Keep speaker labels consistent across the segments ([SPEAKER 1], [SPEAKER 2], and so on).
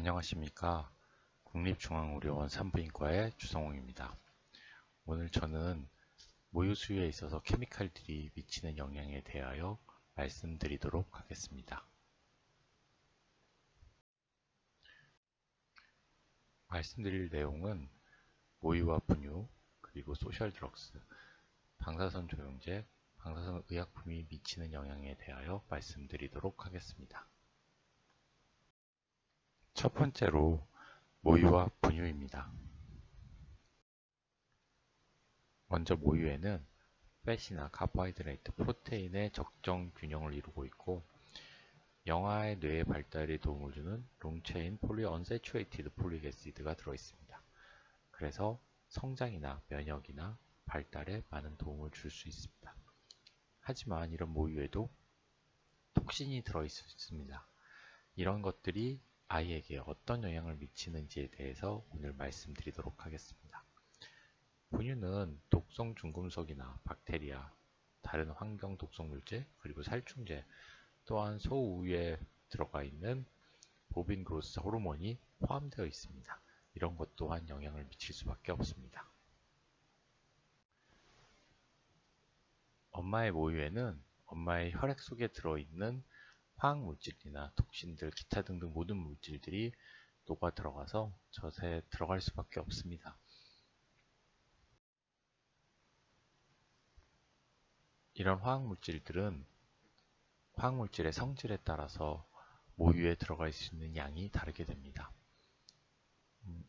[SPEAKER 1] 안녕하십니까. 국립중앙의료원 산부인과의 주성홍입니다. 오늘 저는 모유 수유에 있어서 케미칼들이 미치는 영향에 대하여 말씀드리도록 하겠습니다. 말씀드릴 내용은 모유와 분유, 그리고 소셜 드럭스, 방사선 조영제, 방사선 의약품이 미치는 영향에 대하여 말씀드리도록 하겠습니다. 첫 번째로 모유와 분유입니다. 먼저 모유에는 팻이나 카보하이드레이트, 프로테인의 적정 균형을 이루고 있고 영아의 뇌의 발달에 도움을 주는 롱체인 폴리언세츄레이티드 폴릭 애시드가 들어있습니다. 그래서 성장이나 면역이나 발달에 많은 도움을 줄 수 있습니다. 하지만 이런 모유에도 톡신이 들어있습니다. 이런 것들이 아이에게 어떤 영향을 미치는지에 대해서 오늘 말씀드리도록 하겠습니다. 분유는 독성 중금속이나 박테리아, 다른 환경 독성 물질, 그리고 살충제, 또한 소우유에 들어가 있는 보빈 그로스 호르몬이 포함되어 있습니다. 이런 것 또한 영향을 미칠 수밖에 없습니다. 엄마의 모유에는 엄마의 혈액 속에 들어있는 화학물질이나 톡신들, 기타 등등 모든 물질들이 녹아 들어가서 젖에 들어갈 수밖에 없습니다. 이런 화학물질들은 화학물질의 성질에 따라서 모유에 들어갈 수 있는 양이 다르게 됩니다.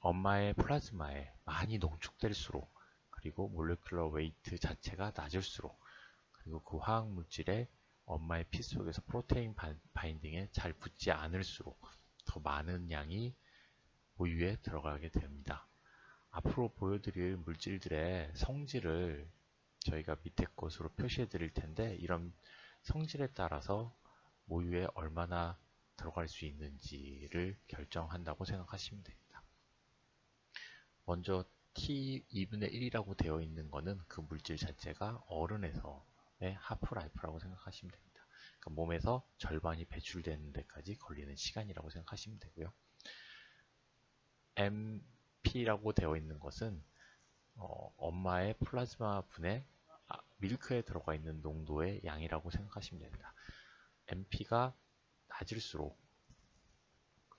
[SPEAKER 1] 엄마의 플라즈마에 많이 농축될수록, 그리고 몰레큘러 웨이트 자체가 낮을수록, 그리고 그 화학물질에 엄마의 피 속에서 프로테인 바인딩에 잘 붙지 않을수록 더 많은 양이 모유에 들어가게 됩니다. 앞으로 보여드릴 물질들의 성질을 저희가 밑에 것으로 표시해 드릴 텐데, 이런 성질에 따라서 모유에 얼마나 들어갈 수 있는지를 결정한다고 생각하시면 됩니다. 먼저 T2분의 1이라고 되어 있는 것은 그 물질 자체가 어른에서의 하프라이프라고 생각하시면 됩니다. 그러니까 몸에서 절반이 배출되는 데까지 걸리는 시간이라고 생각하시면 되고요. MP라고 되어 있는 것은 엄마의 플라즈마 분의 밀크에 들어가 있는 농도의 양이라고 생각하시면 됩니다. MP가 낮을수록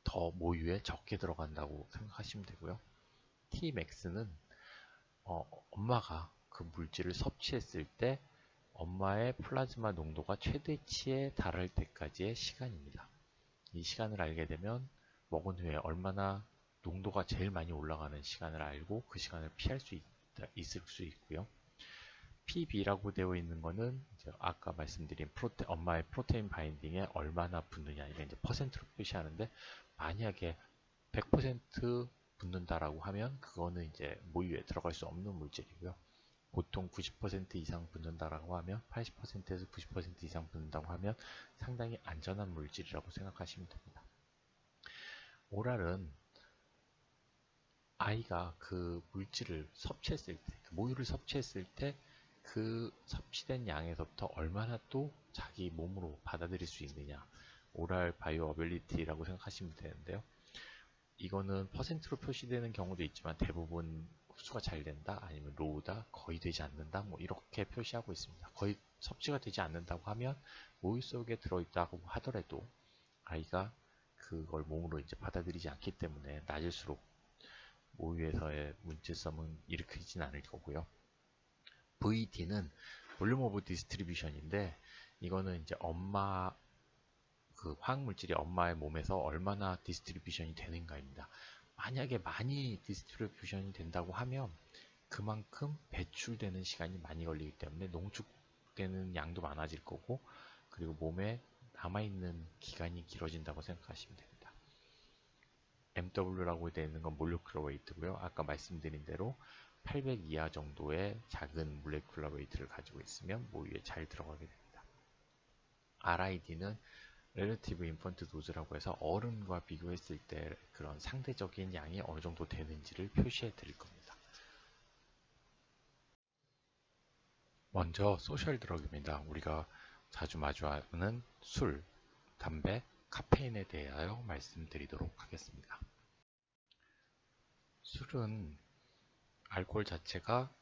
[SPEAKER 1] 더 모유에 적게 들어간다고 생각하시면 되고요. Tmax는 엄마가 그 물질을 섭취했을 때 엄마의 플라즈마 농도가 최대치에 달할 때까지의 시간입니다. 이 시간을 알게 되면 먹은 후에 얼마나 농도가 제일 많이 올라가는 시간을 알고 그 시간을 피할 수 있을 수 있고요. PB라고 되어 있는 거는 이제 아까 말씀드린 엄마의 프로테인 바인딩에 얼마나 붙느냐, 이게 이제 퍼센트로 표시하는데, 만약에 100% 붙는다라고 하면 그거는 이제 모유에 들어갈 수 없는 물질이고요. 보통 90% 이상 붙는다라고 하면, 80%에서 90% 이상 붙는다고 하면 상당히 안전한 물질이라고 생각하시면 됩니다. 오랄은 아이가 그 물질을 섭취했을 때, 그 모유를 섭취했을 때 그 섭취된 양에서부터 얼마나 또 자기 몸으로 받아들일 수 있느냐, 오랄 바이오 어빌리티라고 생각하시면 되는데요. 이거는 퍼센트로 표시되는 경우도 있지만 대부분 흡수가 잘 된다, 아니면 로우다, 거의 되지 않는다, 뭐 이렇게 표시하고 있습니다. 거의 섭취가 되지 않는다고 하면 모유 속에 들어있다고 하더라도 아이가 그걸 몸으로 이제 받아들이지 않기 때문에 낮을수록 모유에서의 문제점은 일으키진 않을 거고요. VD는 볼륨 오브 디스트리뷰션인데, 이거는 이제 엄마 그 화학물질이 엄마의 몸에서 얼마나 디스트리뷰션이 되는가입니다. 만약에 많이 디스트리뷰션이 된다고 하면 그만큼 배출되는 시간이 많이 걸리기 때문에 농축되는 양도 많아질 거고, 그리고 몸에 남아있는 기간이 길어진다고 생각하시면 됩니다. MW라고 되어 있는 건 몰레큘러 웨이트고요. 아까 말씀드린 대로 800 이하 정도의 작은 몰레큘러 웨이트를 가지고 있으면 모유에 잘 들어가게 됩니다. RID는 Relative Infant Dose라고 해서 어른과 비교했을 때 그런 상대적인 양이 어느 정도 되는지를 표시해 드릴 겁니다. 먼저 소셜 드럭입니다. 우리가 자주 마주하는 술, 담배, 카페인에 대하여 말씀드리도록 하겠습니다. 술은 알코올 자체가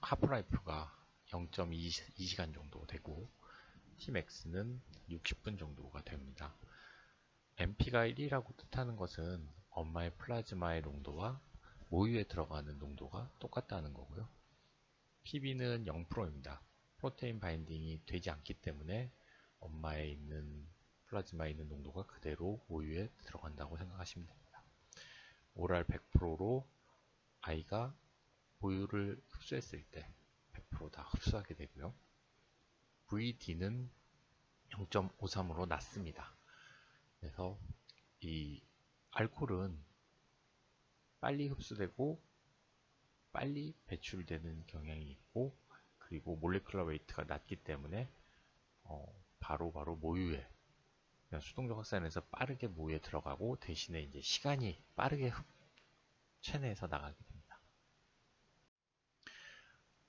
[SPEAKER 1] 하프라이프가 0.2시간 정도 되고 Tmax는 60분 정도가 됩니다. MP가 1이라고 뜻하는 것은 엄마의 플라즈마의 농도와 모유에 들어가는 농도가 똑같다는 거고요. PB는 0%입니다. 프로테인 바인딩이 되지 않기 때문에 엄마에 있는 플라즈마에 있는 농도가 그대로 모유에 들어간다고 생각하시면 됩니다. 오랄 100%로 아이가 모유를 흡수했을 때 100%다 흡수하게 되고요. VD는 0.53으로 낮습니다. 그래서 이 알코올은 빨리 흡수되고 빨리 배출되는 경향이 있고, 그리고 몰레큘러 웨이트가 낮기 때문에 바로 모유에, 수동적 확산에서 빠르게 모유에 들어가고, 대신에 이제 시간이 빠르게 체내에서 나가게 됩니다.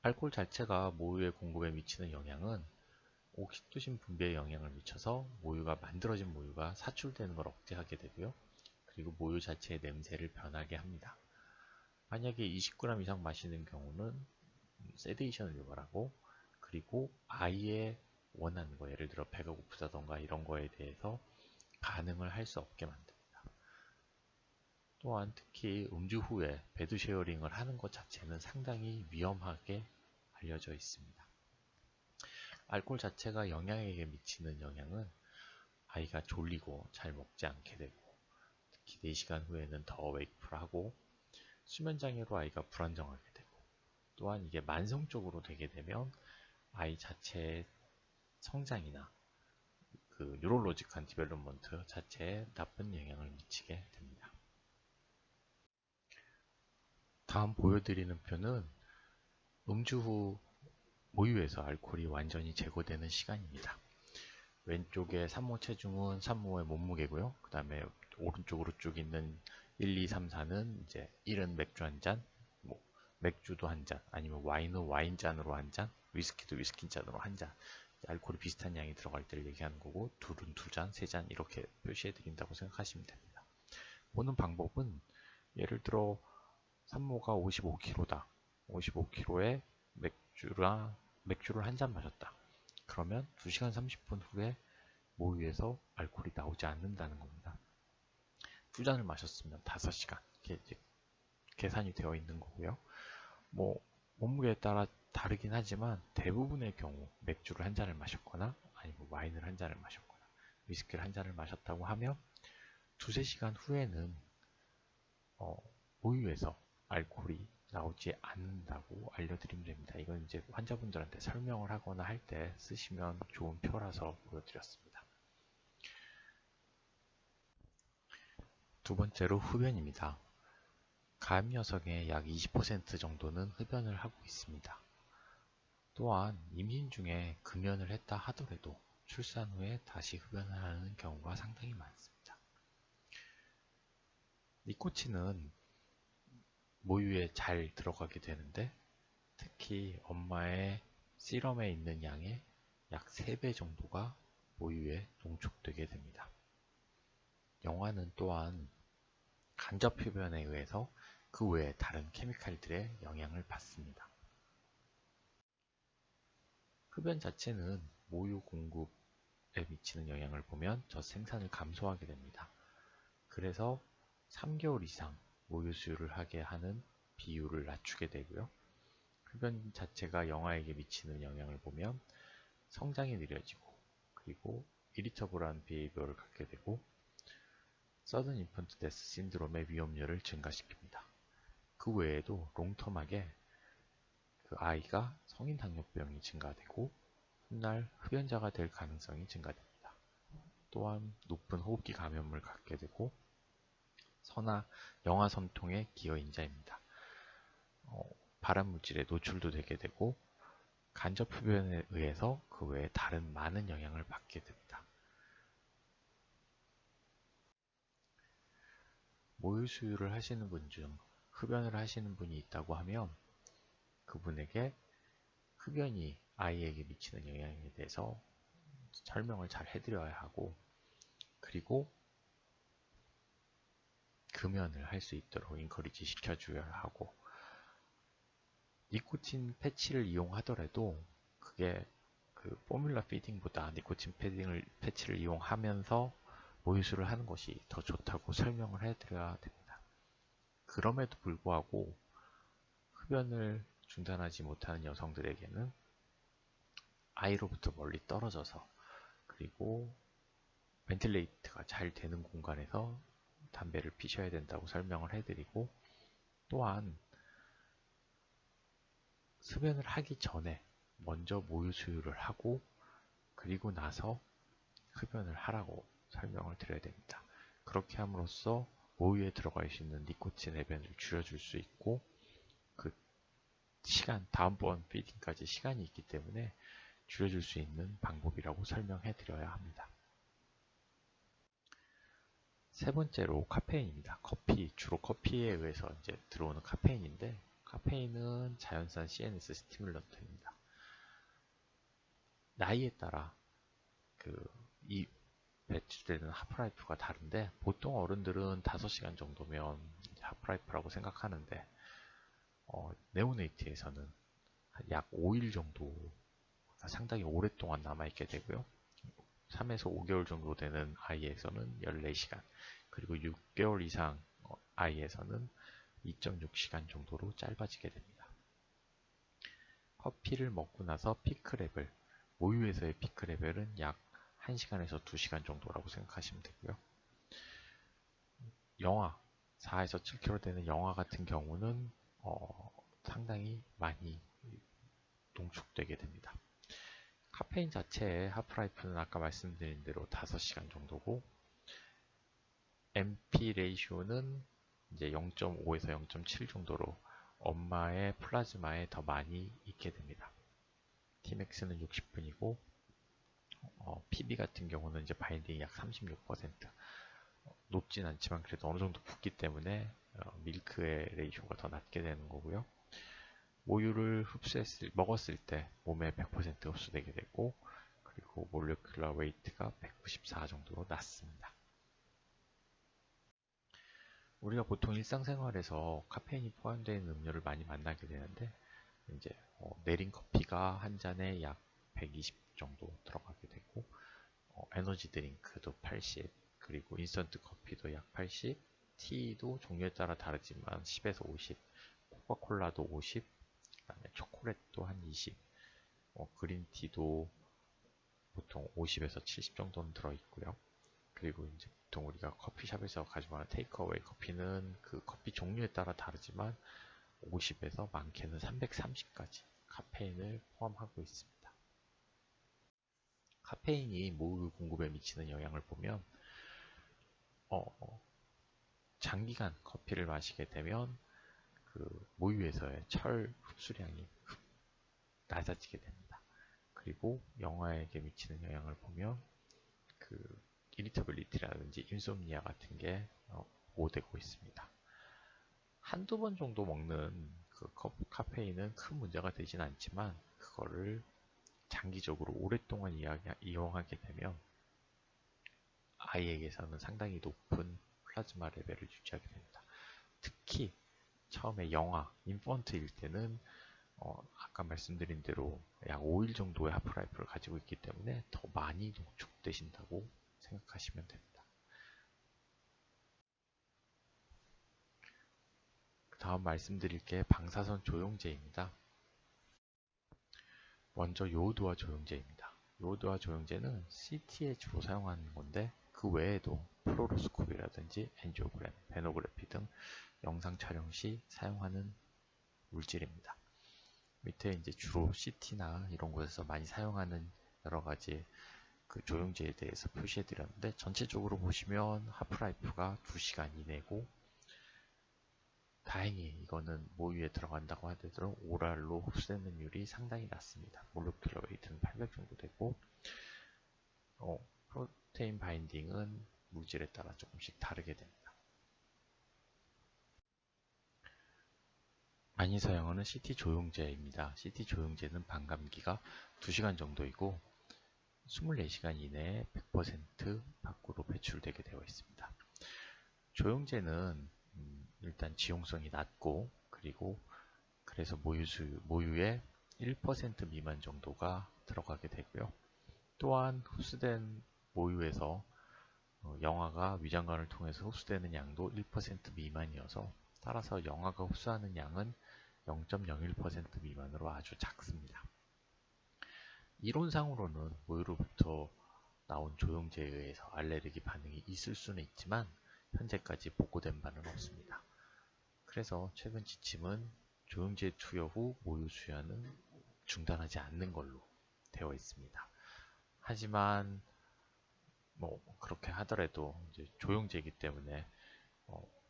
[SPEAKER 1] 알코올 자체가 모유의 공급에 미치는 영향은 옥시토신 분비에 영향을 미쳐서 만들어진 모유가 사출되는 걸 억제하게 되고요. 그리고 모유 자체의 냄새를 변하게 합니다. 만약에 20g 이상 마시는 경우는 세데이션을 유발하고, 그리고 아이의 원하는 거, 예를 들어 배가 고프다던가 이런 거에 대해서 반응을 할 수 없게 만듭니다. 또한 특히 음주 후에 베드 쉐어링을 하는 것 자체는 상당히 위험하게 알려져 있습니다. 알코올 자체가 영양에게 미치는 영향은 아이가 졸리고 잘 먹지 않게 되고, 특히 4시간 후에는 더 웨이크풀하고, 수면장애로 아이가 불안정하게 되고, 또한 이게 만성적으로 되게 되면 아이 자체의 성장이나 그 뉴럴로직한 디벨롭먼트 자체에 나쁜 영향을 미치게 됩니다. 다음 보여드리는 표는 음주 후 모유에서 알코올이 완전히 제거되는 시간입니다. 왼쪽에 산모 체중은 산모의 몸무게고요. 그 다음에 오른쪽으로 쭉 있는 1, 2, 3, 4는 이제 1은 맥주 한 잔, 맥주도 한 잔, 아니면 와인은 와인잔으로 한 잔, 위스키도 위스키잔으로 한 잔. 알코올이 비슷한 양이 들어갈 때를 얘기하는 거고, 둘은 2잔, 3잔 이렇게 표시해 드린다고 생각하시면 됩니다. 보는 방법은 예를 들어 산모가 55kg다. 55kg에 맥주를 한 잔 마셨다. 그러면 2시간 30분 후에 모유에서 알코올이 나오지 않는다는 겁니다. 2잔을 마셨으면 5시간. 이게 이제 계산이 되어 있는 거고요. 몸무게에 따라 다르긴 하지만 대부분의 경우 맥주를 한 잔을 마셨거나 아니면 와인을 한 잔을 마셨거나 위스키를 한 잔을 마셨다고 하면 2~3시간 후에는 모유에서 알코올이 나오지 않는다고 알려드리면 됩니다. 이건 이제 환자분들한테 설명을 하거나 할 때 쓰시면 좋은 표라서 보여드렸습니다. 두 번째로 흡연입니다. 가임 여성의 약 20% 정도는 흡연을 하고 있습니다. 또한 임신 중에 금연을 했다 하더라도 출산 후에 다시 흡연을 하는 경우가 상당히 많습니다. 니코틴은 모유에 잘 들어가게 되는데, 특히 엄마의 시럼에 있는 양의 약 3배 정도가 모유에 농축되게 됩니다. 영화는 또한 간접 흡연에 의해서 그 외에 다른 케미칼들의 영향을 받습니다. 흡연 자체는 모유 공급에 미치는 영향을 보면 젖 생산을 감소하게 됩니다. 그래서 3개월 이상 모유 수유를 하게 하는 비율을 낮추게 되고요. 흡연 자체가 영아에게 미치는 영향을 보면 성장이 느려지고, 그리고 이리터블한 비헤이비어를 갖게 되고, 서든 인펀트 데스 신드롬의 위험률을 증가시킵니다. 그 외에도 롱텀하게 그 아이가 성인 당뇨병이 증가되고 훗날 흡연자가 될 가능성이 증가됩니다. 또한 높은 호흡기 감염을 갖게 되고 영아선통의 기여인자입니다. 발암물질에 노출도 되게 되고 간접 흡연에 의해서 그 외에 다른 많은 영향을 받게 됩니다. 모유 수유를 하시는 분 중 흡연을 하시는 분이 있다고 하면 그분에게 흡연이 아이에게 미치는 영향에 대해서 설명을 잘 해드려야 하고, 그리고 금연을 할 수 있도록 인커리지 시켜줘야 하고, 니코틴 패치를 이용하더라도 그게 그 포뮬러 피딩보다 니코틴 패치를 이용하면서 모유수를 하는 것이 더 좋다고 설명을 해드려야 됩니다. 그럼에도 불구하고 흡연을 중단하지 못하는 여성들에게는 아이로부터 멀리 떨어져서, 그리고 벤틸레이트가 잘 되는 공간에서 담배를 피셔야 된다고 설명을 해드리고, 또한 흡연을 하기 전에 먼저 모유 수유를 하고 그리고 나서 흡연을 하라고 설명을 드려야 됩니다. 그렇게 함으로써 모유에 들어가 있는 니코틴 해변을 줄여줄 수 있고, 그 시간, 다음번 피딩까지 시간이 있기 때문에 줄여줄 수 있는 방법이라고 설명해 드려야 합니다. 세 번째로 카페인입니다. 커피, 주로 커피에 의해서 이제 들어오는 카페인인데, 카페인은 자연산 CNS 스티뮬런트입니다. 나이에 따라 이 배출되는 하프라이프가 다른데, 보통 어른들은 5시간 정도면 하프라이프라고 생각하는데, 네오네이트에서는 약 5일 정도 상당히 오랫동안 남아있게 되고요. 3에서 5개월 정도 되는 아이에서는 14시간, 그리고 6개월 이상 아이에서는 2.6시간 정도로 짧아지게 됩니다. 커피를 먹고 나서 피크 레벨, 모유에서의 피크 레벨은 약 1시간에서 2시간 정도라고 생각하시면 되고요. 영하 4에서 7kg 되는 영하 같은 경우는 상당히 많이 농축되게 됩니다. 카페인 자체의 하프라이프는 아까 말씀드린 대로 5시간 정도고, MP 레이쇼는 이제 0.5에서 0.7 정도로 엄마의 플라즈마에 더 많이 있게 됩니다. Tmax는 60분이고, PB 같은 경우는 이제 바인딩이 약 36%. 높진 않지만 그래도 어느 정도 붙기 때문에 밀크의 레이쇼가 더 낮게 되는 거고요. 모유를 먹었을 때 몸에 100% 흡수되게 되고, 그리고 몰레큘러 웨이트가 194 정도로 낮습니다. 우리가 보통 일상생활에서 카페인이 포함되어 있는 음료를 많이 만나게 되는데, 이제 내린 커피가 한 잔에 약 120 정도 들어가게 되고, 에너지 드링크도 80, 그리고 인스턴트 커피도 약 80, 티도 종류에 따라 다르지만 10에서 50, 코카콜라도 50, 그다음에 초콜릿도 한 20, 그린티도 보통 50에서 70 정도는 들어있고요. 그리고 이제 보통 우리가 커피숍에서 가져가는 테이크어웨이 커피는 그 커피 종류에 따라 다르지만 50에서 많게는 330까지 카페인을 포함하고 있습니다. 카페인이 모유 공급에 미치는 영향을 보면, 장기간 커피를 마시게 되면 그 모유에서의 철 흡수량이 낮아지게 됩니다. 그리고 영아에게 미치는 영향을 보면 그 이리터빌리티라든지 인솜니아 같은 게 보호되고 있습니다. 한두 번 정도 먹는 그 카페인은 큰 문제가 되진 않지만, 그거를 장기적으로 오랫동안 이용하게 되면 아이에게서는 상당히 높은 플라즈마 레벨을 유지하게 됩니다. 특히 처음에 영아, 인펀트일 때는 아까 말씀드린 대로 약 5일 정도의 하프라이프를 가지고 있기 때문에 더 많이 농축되신다고 생각하시면 됩니다. 다음 말씀드릴 게 방사선 조영제입니다. 먼저 요오드와 조영제입니다. 요오드와 조영제는 CT에 주로 사용하는 건데, 그 외에도 플로로스코피라든지 엔지오그램, 베노그래피 등 영상 촬영 시 사용하는 물질입니다. 밑에 이제 주로 CT나 이런 곳에서 많이 사용하는 여러 가지 그 조영제에 대해서 표시해 드렸는데, 전체적으로 보시면 하프라이프가 2시간 이내고, 다행히 이거는 모유에 들어간다고 하더라도 오랄로 흡수되는 율이 상당히 낮습니다. 몰레큘러 웨이트는 800 정도 되고, 프로테인 바인딩은 물질에 따라 조금씩 다르게 됩니다. 많이 사용하는 CT 조영제입니다. CT 조영제는 반감기가 2시간 정도이고, 24시간 이내에 100% 밖으로 배출되게 되어 있습니다. 조영제는 일단 지용성이 낮고, 그리고 그래서 모유의 1% 미만 정도가 들어가게 되고요. 또한 흡수된 모유에서 영아가 위장관을 통해서 흡수되는 양도 1% 미만이어서, 따라서 영아가 흡수하는 양은 0.01% 미만으로 아주 작습니다. 이론상으로는 모유로부터 나온 조영제에 의해서 알레르기 반응이 있을 수는 있지만 현재까지 보고된 바는 없습니다. 그래서 최근 지침은 조영제 투여 후 모유 수여는 중단하지 않는 걸로 되어 있습니다. 하지만 뭐 그렇게 하더라도 이제 조영제이기 때문에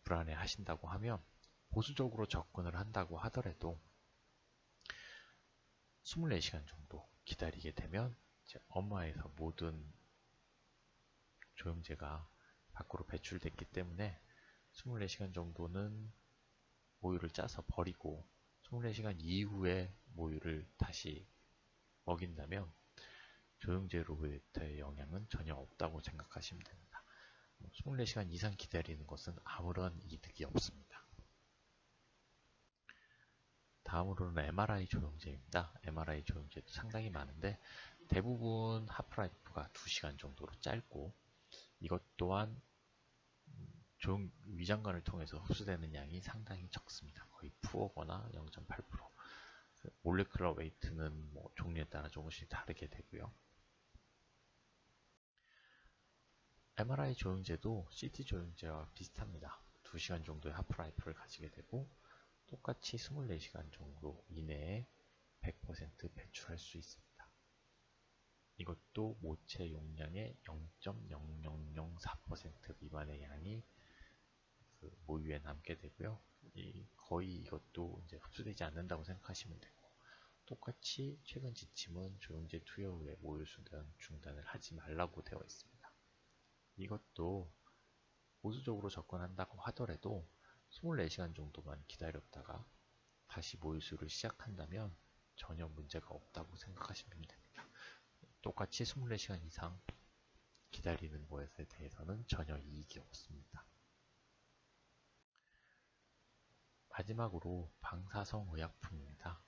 [SPEAKER 1] 불안해 하신다고 하면, 보수적으로 접근을 한다고 하더라도 24시간 정도 기다리게 되면 이제 엄마에서 모든 조영제가 밖으로 배출됐기 때문에 24시간 정도는 모유를 짜서 버리고 24시간 이후에 모유를 다시 먹인다면 조영제로부터의 영향은 전혀 없다고 생각하시면 됩니다. 24시간 이상 기다리는 것은 아무런 이득이 없습니다. 다음으로는 MRI 조영제입니다. MRI 조영제도 상당히 많은데 대부분 하프라이프가 2시간 정도로 짧고, 이것 또한 위장관을 통해서 흡수되는 양이 상당히 적습니다. 거의 푸어거나 0.8%. 몰레큘러 웨이트는 뭐 종류에 따라 조금씩 다르게 되고요. MRI 조영제도 CT 조영제와 비슷합니다. 2시간 정도의 하프라이프를 가지게 되고, 똑같이 24시간 정도 이내에 100% 배출할 수 있습니다. 이것도 모체 용량의 0.0004% 미만의 양이 그 모유에 남게 되고요. 거의 이것도 이제 흡수되지 않는다고 생각하시면 되고, 똑같이 최근 지침은 조영제 투여 후에 모유 수단 중단을 하지 말라고 되어 있습니다. 이것도 보수적으로 접근한다고 하더라도 24시간 정도만 기다렸다가 다시 모유수를 시작한다면 전혀 문제가 없다고 생각하시면 됩니다. 똑같이 24시간 이상 기다리는 것에 대해서는 전혀 이익이 없습니다. 마지막으로 방사성 의약품입니다.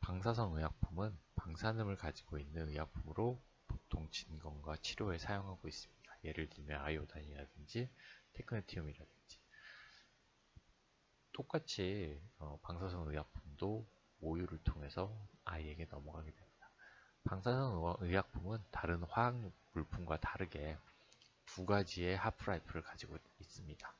[SPEAKER 1] 방사성 의약품은 방사능을 가지고 있는 의약품으로 보통 진검과 치료에 사용하고 있습니다. 예를 들면 아이오다인이라든지 테크네티움이라든지. 똑같이 방사성 의약품도 모유를 통해서 아이에게 넘어가게 됩니다. 방사성 의약품은 다른 화학 물품과 다르게 2가지의 하프라이프를 가지고 있습니다.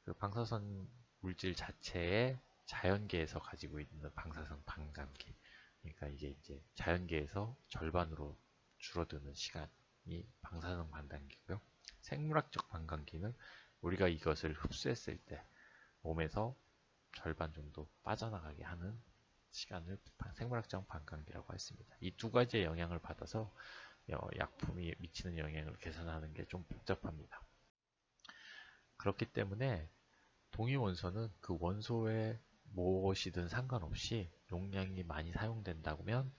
[SPEAKER 1] 그 방사선 물질 자체에 자연계에서 가지고 있는 방사성 반감기, 그러니까 이게 이제 자연계에서 절반으로 줄어드는 시간이 방사성 반감기고요. 생물학적 반감기는 우리가 이것을 흡수했을 때 몸에서 절반 정도 빠져나가게 하는 시간을 생물학적 반감기라고 했습니다. 이 2가지의 영향을 받아서 약품이 미치는 영향을 계산하는 게 좀 복잡합니다. 그렇기 때문에 동위 원소는 그 원소에 무엇이든 상관없이 용량이 많이 사용된다면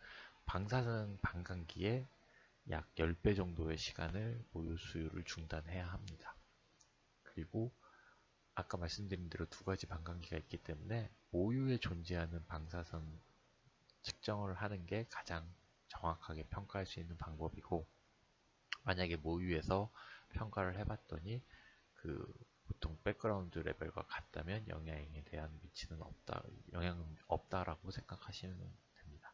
[SPEAKER 1] 방사능 반감기에 약 10배 정도의 시간을 모유 수유를 중단해야 합니다. 그리고 아까 말씀드린 대로 2가지 반감기가 있기 때문에 모유에 존재하는 방사선 측정을 하는 게 가장 정확하게 평가할 수 있는 방법이고, 만약에 모유에서 평가를 해봤더니 보통 백그라운드 레벨과 같다면 영향에 대한 영향은 없다라고 생각하시면 됩니다.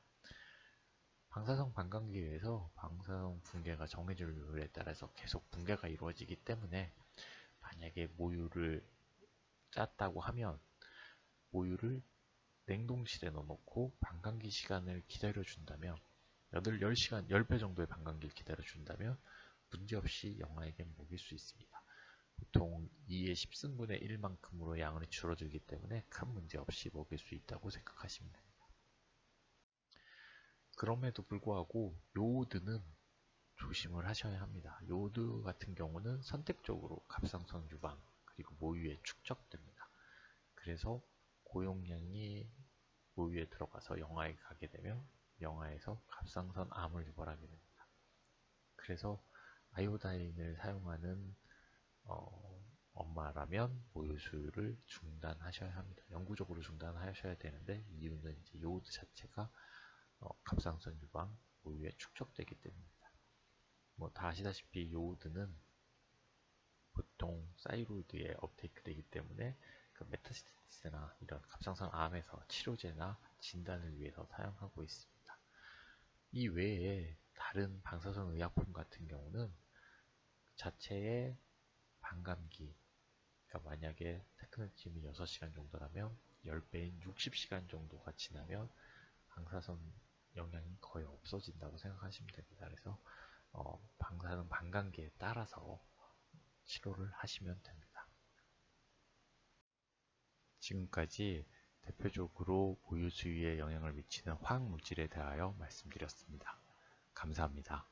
[SPEAKER 1] 방사성 반감기에서 방사성 붕괴가 정해질률에 따라서 계속 붕괴가 이루어지기 때문에, 만약에 모유를 짰다고 하면 모유를 냉동실에 넣어놓고 반감기 시간을 기다려준다면 10시간, 10배 정도의 반감기를 기다려준다면 문제없이 영아에게 먹일 수 있습니다. 보통 2의 10승분의 1만큼으로 양이 줄어들기 때문에 큰 문제 없이 먹일 수 있다고 생각하시면 됩니다. 그럼에도 불구하고 요오드는 조심을 하셔야 합니다. 요오드 같은 경우는 선택적으로 갑상선 유방 그리고 모유에 축적됩니다. 그래서 고용량이 모유에 들어가서 영아에 가게 되면 영아에서 갑상선 암을 유발하게 됩니다. 그래서 아이오다인을 사용하는 엄마라면 모유 수유를 중단하셔야 합니다. 영구적으로 중단하셔야 되는데 이유는 이제 요오드 자체가 갑상선 유방 모유에 축적되기 때문입니다. 뭐 다 아시다시피 요오드는 보통 사이로이드에 업테이크 되기 때문에 그 메타스테이스나 이런 갑상선 암에서 치료제나 진단을 위해서 사용하고 있습니다. 이 외에 다른 방사선 의약품 같은 경우는 자체의 반감기, 그러니까 만약에 테크노침이 6시간 정도라면 10배인 60시간 정도가 지나면 방사선 영향이 거의 없어진다고 생각하시면 됩니다. 그래서 방사선 반감기에 따라서 치료를 하시면 됩니다. 지금까지 대표적으로 모유 수유에 영향을 미치는 화학 물질에 대하여 말씀드렸습니다. 감사합니다.